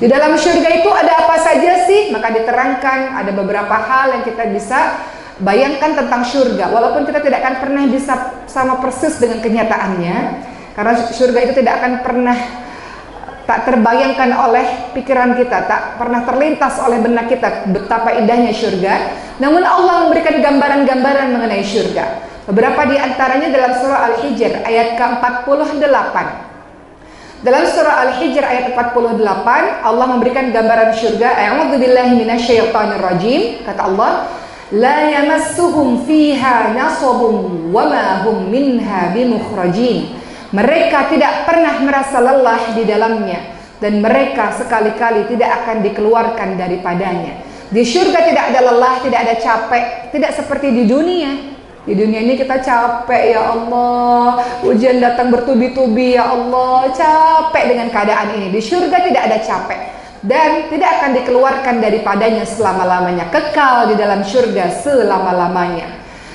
Di dalam surga itu ada apa saja sih? Maka diterangkan ada beberapa hal yang kita bisa bayangkan tentang surga, walaupun kita tidak akan pernah bisa sama persis dengan kenyataannya, karena surga itu tidak akan pernah tak terbayangkan oleh pikiran kita, tak pernah terlintas oleh benak kita betapa indahnya surga. Namun Allah memberikan gambaran-gambaran mengenai surga. Beberapa di antaranya dalam surah Al-Hijr ayat ke-48. Dalam surah Al-Hijr ayat 48 Allah memberikan gambaran surga. A'udzubillahi minasyaitonirrajim. Kata Allah, la yamassuhum fiha nasabun wa ma hum minha bimukhrajin. Mereka tidak pernah merasa lelah di dalamnya, dan mereka sekali-kali tidak akan dikeluarkan daripadanya. Di surga tidak ada lelah, tidak ada capek, tidak seperti di dunia. Di dunia ini kita capek, ya Allah, ujian datang bertubi-tubi, ya Allah, capek dengan keadaan ini. Di surga tidak ada capek dan tidak akan dikeluarkan daripadanya selama-lamanya, kekal di dalam surga selama-lamanya.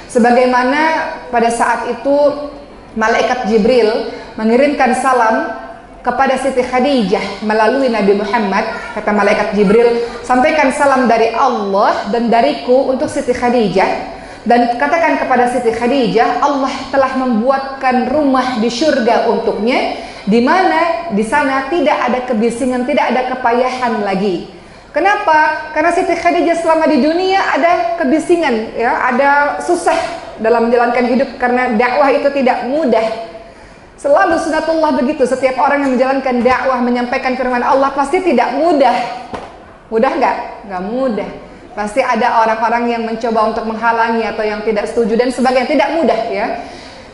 Sebagaimana pada saat itu malaikat Jibril mengirimkan salam kepada Siti Khadijah melalui Nabi Muhammad. Kata malaikat Jibril, sampaikan salam dari Allah dan dariku untuk Siti Khadijah, dan katakan kepada Siti Khadijah, Allah telah membuatkan rumah di surga untuknya, di mana di sana tidak ada kebisingan, tidak ada kepayahan lagi. Kenapa? Karena Siti Khadijah selama di dunia ada kebisingan, ya, ada susah dalam menjalankan hidup karena dakwah itu tidak mudah. Selalu sunatullah begitu, setiap orang yang menjalankan dakwah, menyampaikan firman Allah pasti tidak mudah. Mudah nggak? Nggak mudah. Pasti ada orang-orang yang mencoba untuk menghalangi atau yang tidak setuju dan sebagainya, tidak mudah, ya.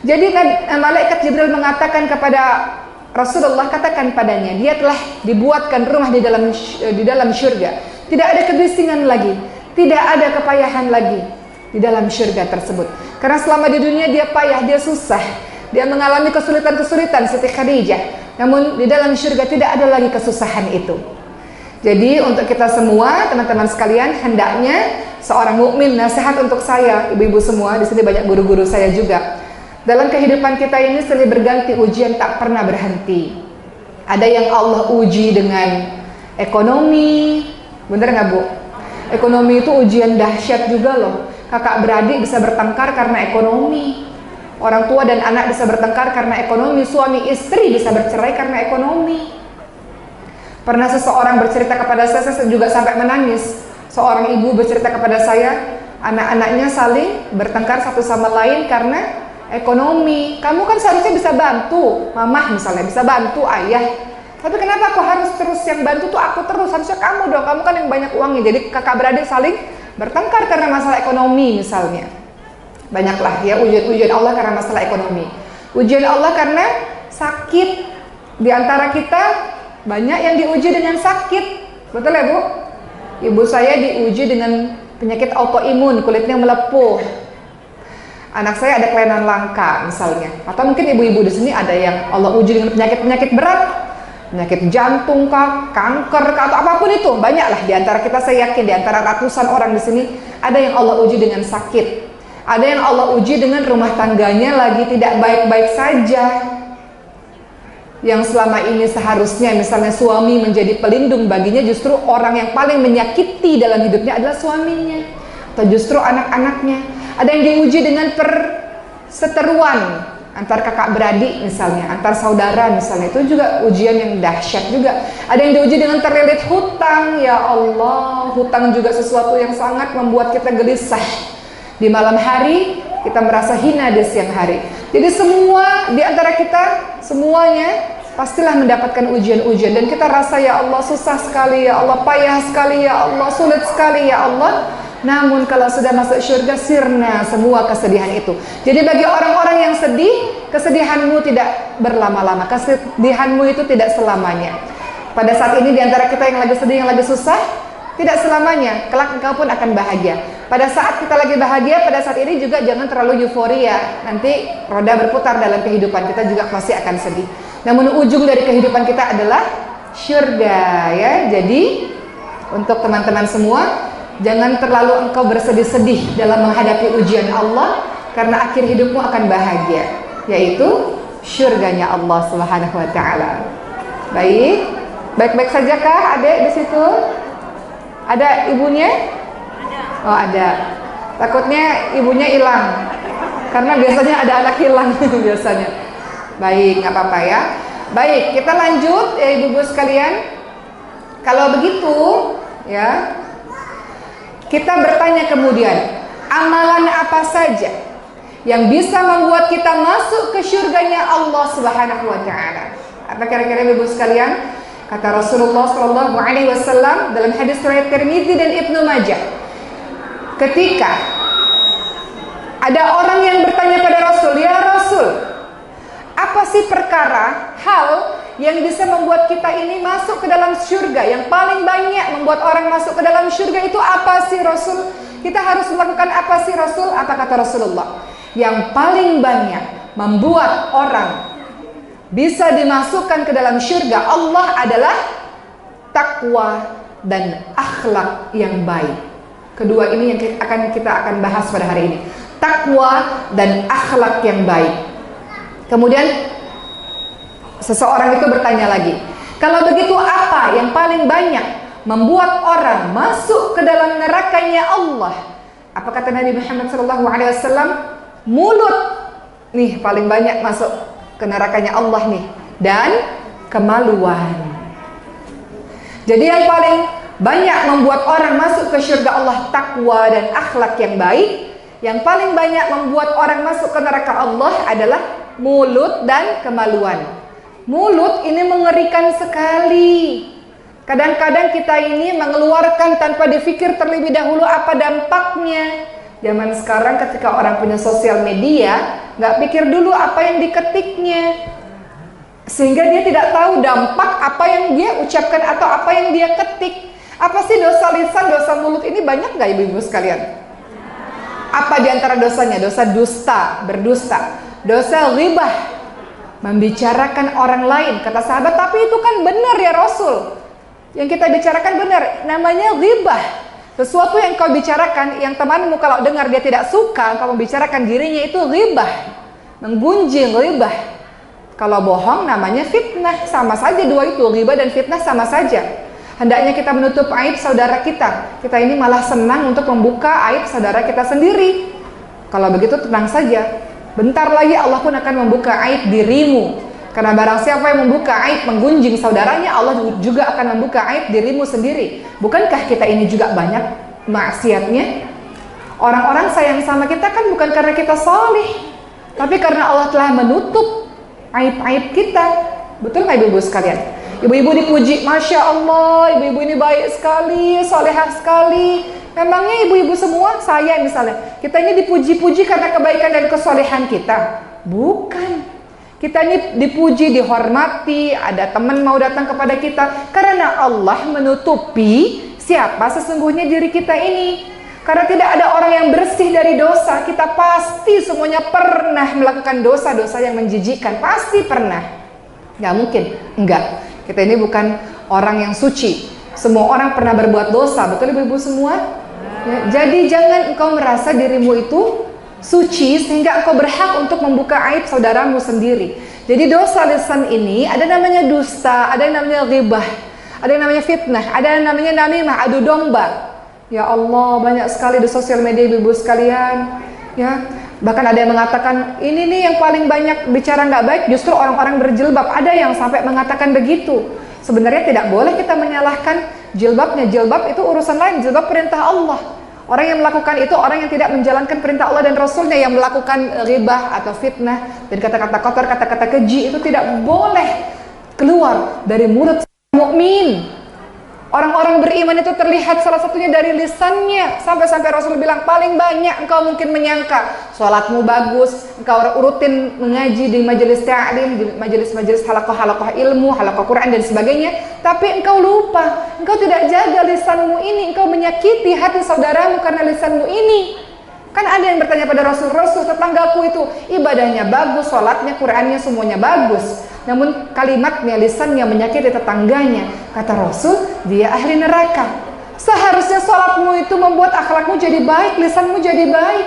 Jadi malaikat Jibril mengatakan kepada Rasulullah, katakan padanya, dia telah dibuatkan rumah di dalam surga. Tidak ada kebisingan lagi, tidak ada kepayahan lagi di dalam surga tersebut. Karena selama di dunia dia payah, dia susah, dia mengalami kesulitan-kesulitan Siti Khadijah. Namun di dalam surga tidak ada lagi kesusahan itu. Jadi untuk kita semua, teman-teman sekalian, hendaknya seorang mukmin, nasihat untuk saya, ibu-ibu semua, di sini banyak guru-guru saya juga. Dalam kehidupan kita ini silih berganti ujian tak pernah berhenti. Ada yang Allah uji dengan ekonomi, bener nggak Bu? Ekonomi itu ujian dahsyat juga loh. Kakak beradik bisa bertengkar karena ekonomi. Orang tua dan anak bisa bertengkar karena ekonomi. Suami istri bisa bercerai karena ekonomi. Pernah seseorang bercerita kepada saya juga sampai menangis. Seorang ibu bercerita kepada saya, anak-anaknya saling bertengkar satu sama lain karena ekonomi. Kamu kan seharusnya bisa bantu, mamah misalnya bisa bantu ayah. Tapi kenapa aku harus terus yang bantu tuh aku terus? Harusnya kamu dong, kamu kan yang banyak uangnya. Jadi kakak beradik saling bertengkar karena masalah ekonomi misalnya. Banyaklah ya ujian Allah karena masalah ekonomi. Ujian Allah karena sakit. Di antara kita banyak yang diuji dengan sakit, betul ya Bu? Ibu saya diuji dengan penyakit autoimun, kulitnya melepuh. Anak saya ada kelainan langka misalnya. Atau mungkin ibu-ibu di sini ada yang Allah uji dengan penyakit-penyakit berat, penyakit jantung kah, kanker kah, atau apapun itu. Banyaklah di antara kita, saya yakin di antara ratusan orang di sini ada yang Allah uji dengan sakit. Ada yang Allah uji dengan rumah tangganya lagi tidak baik-baik saja. Yang selama ini seharusnya misalnya suami menjadi pelindung baginya, justru orang yang paling menyakiti dalam hidupnya adalah suaminya atau justru anak-anaknya. Ada yang diuji dengan perseteruan antar kakak beradik misalnya, antar saudara misalnya, itu juga ujian yang dahsyat juga. Ada yang diuji dengan terlilit hutang, ya Allah, hutang juga sesuatu yang sangat membuat kita gelisah. Di malam hari kita merasa hina di siang hari. Jadi semua di antara kita semuanya pastilah mendapatkan ujian-ujian dan kita rasa ya Allah susah sekali, ya Allah payah sekali, ya Allah sulit sekali, ya Allah. Namun kalau sudah masuk surga sirna semua kesedihan itu. Jadi bagi orang-orang yang sedih, kesedihanmu tidak berlama-lama, kesedihanmu itu tidak selamanya. Pada saat ini di antara kita yang lagi sedih, yang lagi susah, tidak selamanya. Kelak engkau pun akan bahagia. Pada saat kita lagi bahagia, pada saat ini juga jangan terlalu euforia. Nanti roda berputar dalam kehidupan kita juga pasti akan sedih. Namun ujung dari kehidupan kita adalah surga, ya. Jadi untuk teman-teman semua, jangan terlalu engkau bersedih-sedih dalam menghadapi ujian Allah, karena akhir hidupmu akan bahagia, yaitu surganya Allah Subhanahu wa taala. Baik, Baik-baik saja kah adik di situ? Ada ibunya? Oh ada. Takutnya ibunya hilang. Karena biasanya ada anak hilang biasanya. Baik, nggak apa-apa ya. Baik, kita lanjut ya ibu-ibu sekalian. Kalau begitu, ya, kita bertanya kemudian, amalan apa saja yang bisa membuat kita masuk ke surganya Allah Subhanahu wa taala? Apa kira-kira ibu sekalian? Kata Rasulullah sallallahu alaihi wasallam dalam hadis riwayat Tirmizi dan Ibnu Majah, ketika ada orang yang bertanya pada Rasul, "Ya Rasul, apa sih perkara, hal yang bisa membuat kita ini masuk ke dalam surga? Yang paling banyak membuat orang masuk ke dalam surga itu apa sih Rasul? Kita harus melakukan apa sih Rasul?" Apa kata Rasulullah? Yang paling banyak membuat orang bisa dimasukkan ke dalam surga Allah adalah takwa dan akhlak yang baik. Kedua ini yang kita akan bahas pada hari ini. Takwa dan akhlak yang baik. Kemudian seseorang itu bertanya lagi, kalau begitu apa yang paling banyak membuat orang masuk ke dalam nerakanya Allah? Apa kata Nabi Muhammad SAW? Mulut nih paling banyak masuk ke nerakanya Allah nih, dan kemaluan. Jadi yang paling banyak membuat orang masuk ke surga Allah takwa dan akhlak yang baik. Yang paling banyak membuat orang masuk ke neraka Allah adalah mulut dan kemaluan. Mulut ini mengerikan sekali. Kadang-kadang kita ini mengeluarkan tanpa dipikir terlebih dahulu apa dampaknya. Zaman sekarang ketika orang punya sosial media, nggak pikir dulu apa yang diketiknya, sehingga dia tidak tahu dampak apa yang dia ucapkan atau apa yang dia ketik. Apa sih dosa lisan, dosa mulut ini banyak nggak ibu-ibu sekalian? Apa diantara dosanya? Dosa dusta, berdusta, dosa ghibah, membicarakan orang lain. Kata sahabat, tapi itu kan benar ya Rasul. Yang kita bicarakan benar, namanya ghibah. Sesuatu yang kau bicarakan, yang temanmu kalau dengar dia tidak suka, kau membicarakan dirinya, itu ghibah, menggunjing, ghibah. Kalau bohong namanya fitnah, sama saja dua itu, ghibah dan fitnah sama saja. Hendaknya kita menutup aib saudara kita. Kita ini malah senang untuk membuka aib saudara kita sendiri. Kalau begitu tenang saja. Bentar lagi Allah pun akan membuka aib dirimu. Karena barang siapa yang membuka aib menggunjing saudaranya, Allah juga akan membuka aib dirimu sendiri. Bukankah kita ini juga banyak maksiatnya? Orang-orang sayang sama kita kan bukan karena kita soleh, tapi karena Allah telah menutup aib-aib kita. Betul nggak ibu-ibu sekalian? Ibu-ibu dipuji, Masya Allah, ibu-ibu ini baik sekali, solehah sekali. Memangnya ibu-ibu semua, saya misalnya, kita ini dipuji-puji karena kebaikan dan kesolehan kita? Bukan. Kita ini dipuji, dihormati, ada teman mau datang kepada kita karena Allah menutupi siapa sesungguhnya diri kita ini. Karena tidak ada orang yang bersih dari dosa. Kita pasti semuanya pernah melakukan dosa-dosa yang menjijikkan. Pasti pernah. Nggak mungkin. Enggak. Kita ini bukan orang yang suci. Semua orang pernah berbuat dosa. Betul ibu-ibu semua? Ya, jadi jangan engkau merasa dirimu itu suci sehingga engkau berhak untuk membuka aib saudaramu sendiri. Jadi dosa lisan ini ada namanya dusta, ada yang namanya ghibah, ada yang namanya fitnah, ada yang namanya namimah, adu domba. Ya Allah, banyak sekali di sosial media ibu-ibu sekalian. Ya, bahkan ada yang mengatakan ini nih yang paling banyak bicara nggak baik justru orang-orang berjilbab. Ada yang sampai mengatakan begitu. Sebenarnya tidak boleh kita menyalahkan jilbabnya. Jilbab itu urusan lain, jilbab perintah Allah. Orang yang melakukan itu orang yang tidak menjalankan perintah Allah dan Rasulnya. Yang melakukan ghibah atau fitnah dan kata-kata kotor, kata-kata keji itu tidak boleh keluar dari mulut mukmin. Orang-orang beriman itu terlihat salah satunya dari lisannya. Sampai-sampai Rasul bilang paling banyak engkau mungkin menyangka sholatmu bagus, engkau rutin mengaji di majelis ta'lim, di majelis-majelis halaqah-halaqah ilmu, halaqah Quran dan sebagainya, tapi engkau lupa, engkau tidak jaga lisanmu ini, engkau menyakiti hati saudaramu karena lisanmu ini. Kan ada yang bertanya pada Rasul, tetanggaku itu ibadahnya bagus, sholatnya, Qurannya semuanya bagus, namun kalimatnya, lisannya menyakiti tetangganya. Kata Rasul, dia ahli neraka. Seharusnya sholatmu itu membuat akhlakmu jadi baik, lisanmu jadi baik.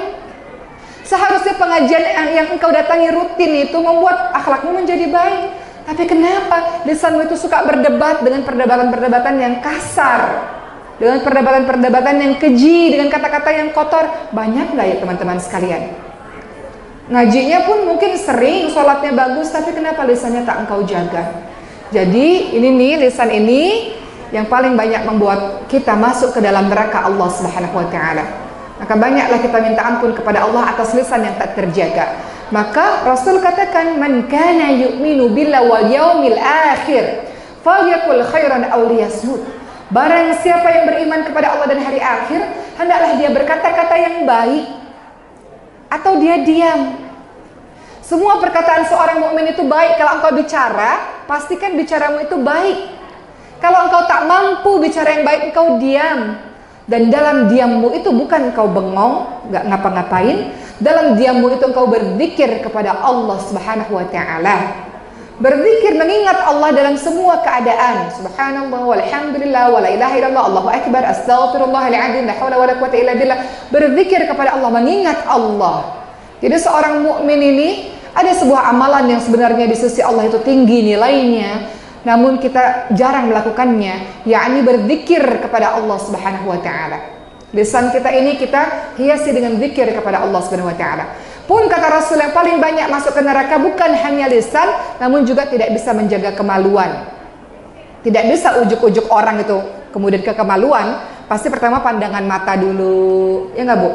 Seharusnya pengajian yang engkau datangi rutin itu membuat akhlakmu menjadi baik. Tapi kenapa lisanmu itu suka berdebat dengan perdebatan-perdebatan yang kasar, dengan perdebatan-perdebatan yang keji, dengan kata-kata yang kotor? Banyak nggak ya teman-teman sekalian? Ngajinya pun mungkin sering, sholatnya bagus, tapi kenapa lisannya tak engkau jaga? Jadi ini nih, lisan ini yang paling banyak membuat kita masuk ke dalam neraka Allah Subhanahu wa taala. Maka banyaklah kita minta ampun kepada Allah atas lisan yang tak terjaga. Maka Rasul katakan, man kana yu'minu billahi wal yaumil akhir falyakul khairan aw liyasmut. Barang siapa yang beriman kepada Allah dan hari akhir, hendaklah dia berkata-kata yang baik atau dia diam. Semua perkataan seorang mukmin itu baik. Kalau engkau bicara, pastikan bicaramu itu baik. Kalau engkau tak mampu bicara yang baik, engkau diam. Dan dalam diammu itu bukan engkau bengong, nggak ngapa-ngapain. Dalam diammu itu engkau berzikir kepada Allah Subhanahu wa taala. Berzikir mengingat Allah dalam semua keadaan. Subhanallah walhamdulillah wala ilaha illallah Allahu akbar astaghfirullahal azim la haula wala quwwata illa billah. Berzikir kepada Allah, mengingat Allah. Jadi seorang mukmin ini ada sebuah amalan yang sebenarnya di sisi Allah itu tinggi nilainya, namun kita jarang melakukannya, yakni berzikir kepada Allah Subhanahu wa taala. Lisan kita ini kita hiasi dengan zikir kepada Allah Subhanahu wa taala. Pun kata Rasul, yang paling banyak masuk ke neraka bukan hanya lisan, namun juga tidak bisa menjaga kemaluan. Tidak bisa ujuk-ujuk orang itu kemudian ke kemaluan, pasti pertama pandangan mata dulu, ya nggak Bu?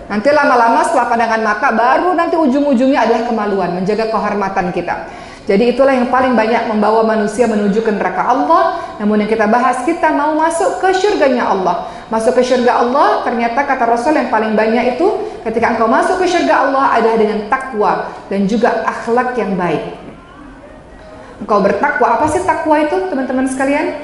Nanti lama-lama setelah pandangan mata, baru nanti ujung-ujungnya adalah kemaluan, menjaga kehormatan kita. Jadi itulah yang paling banyak membawa manusia menuju ke neraka Allah. Namun yang kita bahas, kita mau masuk ke syurganya Allah. Masuk ke syurga Allah, ternyata kata Rasul yang paling banyak itu ketika engkau masuk ke syurga Allah adalah dengan takwa dan juga akhlak yang baik. Engkau bertakwa. Apa sih takwa itu teman-teman sekalian?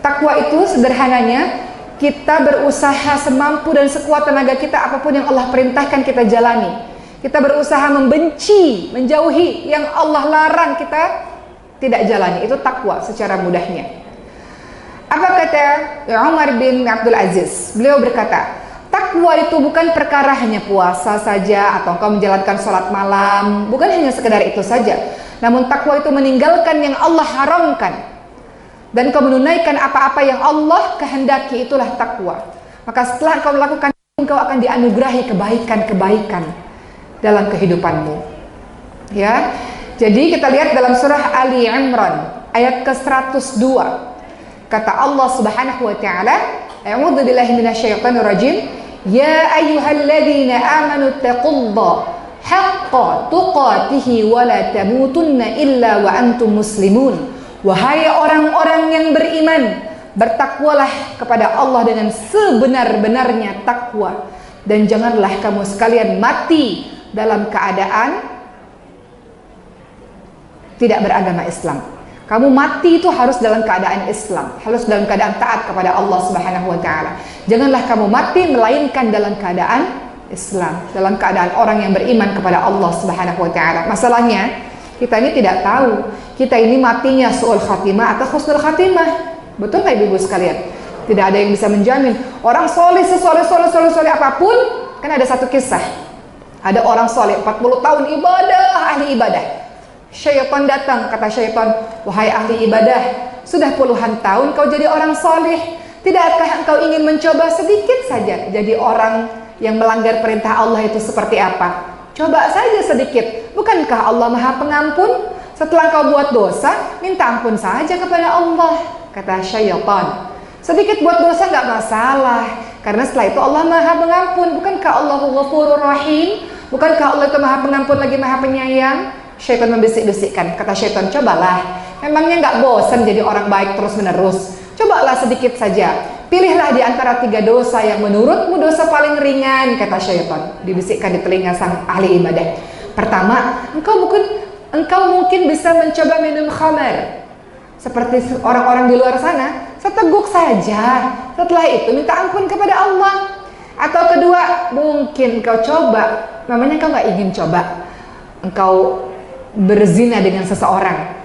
Takwa itu sederhananya kita berusaha semampu dan sekuat tenaga kita, apapun yang Allah perintahkan kita jalani. Kita berusaha membenci, menjauhi yang Allah larang kita tidak jalani. Itu takwa secara mudahnya. Apa kata Umar bin Abdul Aziz? Beliau berkata, takwa itu bukan perkara hanya puasa saja atau engkau menjalankan sholat malam, bukan hanya sekedar itu saja. Namun takwa itu meninggalkan yang Allah haramkan dan kau menunaikan apa-apa yang Allah kehendaki, itulah takwa. Maka setelah kau melakukan, engkau akan dianugerahi kebaikan-kebaikan dalam kehidupanmu. Ya. Jadi kita lihat dalam surah Ali Imran ayat ke-102. Kata Allah Subhanahu wa taala, a'udzu billahi minasyaitonir rajim, ya ayyuhalladzina amanu taqullaha haqqa tuqatih wa la tamutunna illa wa antum muslimun. Wahai orang-orang yang beriman, bertakwalah kepada Allah dengan sebenar-benarnya takwa, dan janganlah kamu sekalian mati dalam keadaan tidak beragama Islam. Kamu mati itu harus dalam keadaan Islam, harus dalam keadaan taat kepada Allah Subhanahu wa taala. Janganlah kamu mati melainkan dalam keadaan Islam, dalam keadaan orang yang beriman kepada Allah Subhanahu wa taala. Masalahnya kita ini tidak tahu kita ini matinya su'ul khatimah atau husnul khatimah. Betul nggak ibu-ibu sekalian? Tidak ada yang bisa menjamin. Orang soleh, sesoleh apapun, kan ada satu kisah. Ada orang soleh 40 tahun ibadah, ahli ibadah. Syaitan datang, kata syaitan, wahai ahli ibadah, sudah puluhan tahun kau jadi orang soleh. Tidakkah engkau ingin mencoba sedikit saja jadi orang yang melanggar perintah Allah itu seperti apa? Coba saja sedikit. Bukankah Allah Maha Pengampun? Setelah kau buat dosa, minta ampun saja kepada Allah, kata syaitan. Sedikit buat dosa nggak masalah, karena setelah itu Allah Maha Pengampun. Bukankah Allah Ghafurur Rahim? Bukankah Allah itu Maha Pengampun lagi Maha Penyayang? Syaitan membisik-bisikkan. Kata syaitan, cobalah. Memangnya nggak bosan jadi orang baik terus-menerus? Cobalah sedikit saja. Pilihlah di antara 3 dosa yang menurutmu dosa paling ringan, kata syaitan. Dibisikkan di telinga sang ahli ibadah. Pertama, engkau mungkin bisa mencoba minum khamar seperti orang-orang di luar sana, seteguk saja. Setelah itu minta ampun kepada Allah. Atau kedua, mungkin kau coba, namanya kau nggak ingin coba, engkau berzina dengan seseorang.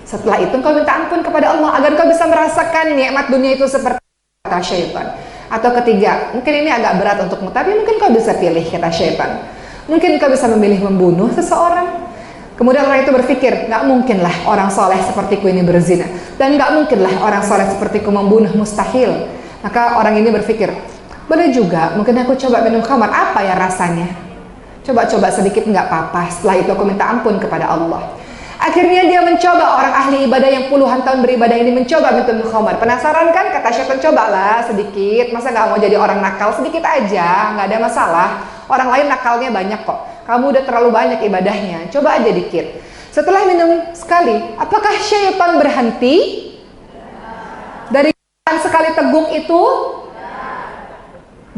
Setelah itu engkau minta ampun kepada Allah agar kau bisa merasakan nikmat dunia itu seperti kata syaitan. Atau ketiga, mungkin ini agak berat untukmu, tapi mungkin kau bisa pilih, kata syaitan. Mungkin kau bisa memilih membunuh seseorang, Kemudian orang itu berpikir, nggak mungkinlah orang soleh sepertiku ini berzina, dan nggak mungkinlah orang soleh sepertiku membunuh, mustahil. Maka orang ini berpikir, boleh juga, mungkin aku coba minum khamar, apa ya rasanya? Coba-coba sedikit nggak apa-apa. Setelah itu aku minta ampun kepada Allah. Akhirnya dia mencoba, orang ahli ibadah yang puluhan tahun beribadah ini mencoba minum khamar. Penasaran kan? Kata syaitan, cobalah sedikit. Masa nggak mau jadi orang nakal? Sedikit aja, nggak ada masalah. Orang lain nakalnya banyak kok. Kamu udah terlalu banyak ibadahnya, coba aja dikit. Setelah minum sekali, apakah syaitan berhenti? Dari sekali teguk itu?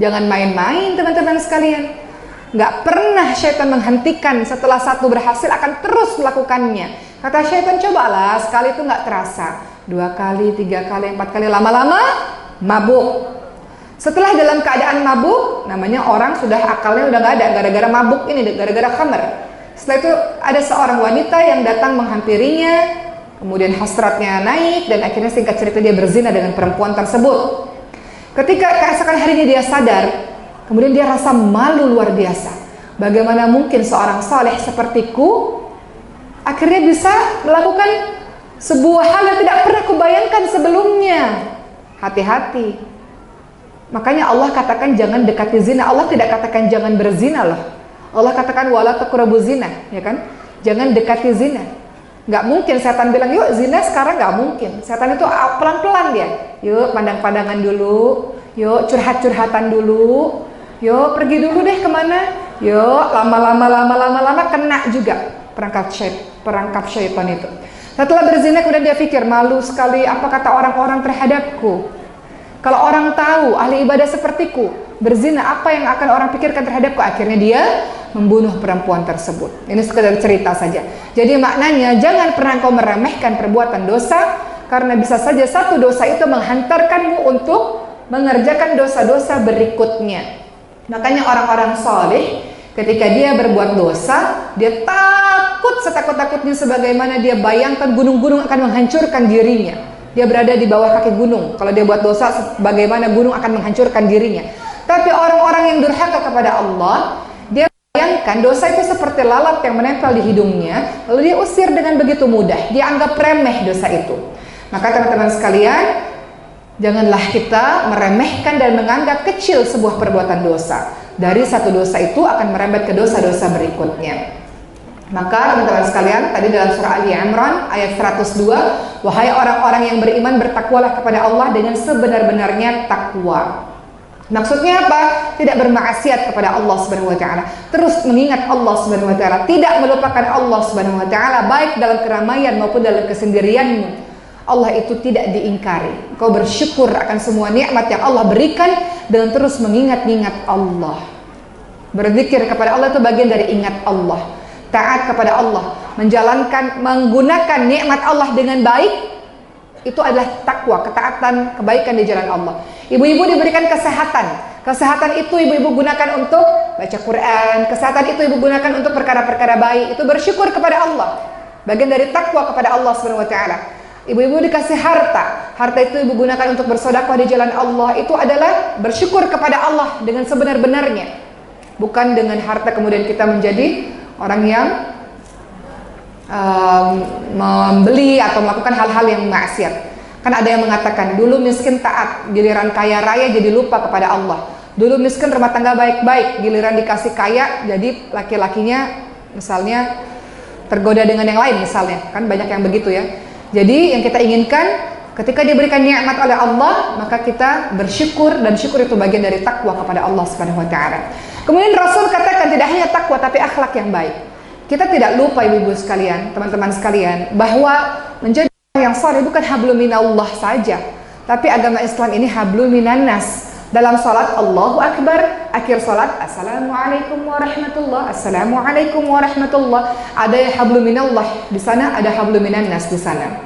Jangan main-main teman-teman sekalian. Nggak pernah syaitan menghentikan. Setelah satu berhasil akan terus melakukannya. Kata syaitan, cobalah, sekali itu nggak terasa, 2 kali, 3 kali, 4 kali, lama-lama mabuk. Setelah dalam keadaan mabuk, namanya orang sudah akalnya udah nggak ada, gara-gara mabuk ini, gara-gara khamar. Setelah itu ada seorang wanita yang datang menghampirinya, kemudian hasratnya naik, dan akhirnya singkat cerita dia berzina dengan perempuan tersebut. Ketika keesokan harinya dia sadar, kemudian dia rasa malu luar biasa. Bagaimana mungkin seorang saleh sepertiku akhirnya bisa melakukan sebuah hal yang tidak pernah kubayangkan sebelumnya. Hati-hati. Makanya Allah katakan jangan dekati zina. Allah tidak katakan jangan berzina loh. Allah katakan wala taqrabu zina, ya kan? Jangan dekati zina. Nggak mungkin setan bilang yuk zina sekarang, nggak mungkin. Setan itu pelan-pelan dia. Yuk pandang-pandangan dulu, yuk curhat-curhatan dulu, yuk pergi dulu deh kemana, yuk lama-lama kena juga perangkap syaitan itu. Setelah berzina kemudian dia pikir, malu sekali, apa kata orang-orang terhadapku? Kalau orang tahu ahli ibadah sepertiku berzina, apa yang akan orang pikirkan terhadapku? Akhirnya dia membunuh perempuan tersebut. Ini sekedar cerita saja. Jadi maknanya jangan pernah kau meremehkan perbuatan dosa, karena bisa saja satu dosa itu menghantarkanmu untuk mengerjakan dosa-dosa berikutnya. Makanya orang-orang soleh ketika dia berbuat dosa, dia takut setakut-takutnya sebagaimana dia bayangkan gunung-gunung akan menghancurkan dirinya. Dia berada di bawah kaki gunung. Kalau dia buat dosa, bagaimana gunung akan menghancurkan dirinya. Tapi orang-orang yang durhaka kepada Allah, dia bayangkan dosa itu seperti lalat yang menempel di hidungnya, lalu dia usir dengan begitu mudah. Dia anggap remeh dosa itu. Maka teman-teman sekalian, janganlah kita meremehkan dan menganggap kecil sebuah perbuatan dosa. Dari satu dosa itu akan merembet ke dosa-dosa berikutnya. Maka teman-teman sekalian, tadi dalam surah Ali Imran ayat 102, wahai orang-orang yang beriman, bertakwalah kepada Allah dengan sebenar-benarnya takwa. Maksudnya apa? Tidak bermaksiat kepada Allah Subhanahu wa taala. Terus mengingat Allah Subhanahu wa taala, tidak melupakan Allah Subhanahu wa taala baik dalam keramaian maupun dalam kesendirianmu. Allah itu tidak diingkari. Kau bersyukur akan semua nikmat yang Allah berikan dengan terus mengingat-ingat Allah. Berzikir kepada Allah itu bagian dari ingat Allah. Taat kepada Allah, menjalankan, menggunakan nikmat Allah dengan baik, itu adalah takwa, ketaatan, kebaikan di jalan Allah. Ibu-ibu diberikan kesehatan. Kesehatan itu ibu-ibu gunakan untuk baca Quran. Kesehatan itu ibu gunakan untuk perkara-perkara baik. Itu bersyukur kepada Allah. Bagian dari takwa kepada Allah Subhanahu wa taala. Ibu-ibu dikasih harta. Harta itu ibu gunakan untuk bersedekah di jalan Allah. Itu adalah bersyukur kepada Allah dengan sebenar-benarnya. Bukan dengan harta kemudian kita menjadi orang yang membeli atau melakukan hal-hal yang maksiat. Kan ada yang mengatakan dulu miskin taat, giliran kaya raya jadi lupa kepada Allah. Dulu miskin rumah tangga baik-baik, giliran dikasih kaya jadi laki-lakinya misalnya tergoda dengan yang lain misalnya. Kan banyak yang begitu ya. Jadi yang kita inginkan ketika diberikan nikmat oleh Allah, maka kita bersyukur, dan syukur itu bagian dari takwa kepada Allah Subhanahu wa taala. Kemudian Rasul katakan tidak hanya takwa tapi akhlak yang baik. Kita tidak lupa ibu-ibu sekalian, teman-teman sekalian, bahwa menjadi orang yang saleh bukan hablum minallah saja, tapi agama Islam ini hablum minannas. Dalam salat Allahu Akbar, akhir salat Assalamualaikum warahmatullah, Assalamualaikum warahmatullah. Ada hablum minallah di sana, ada hablum minannas di sana.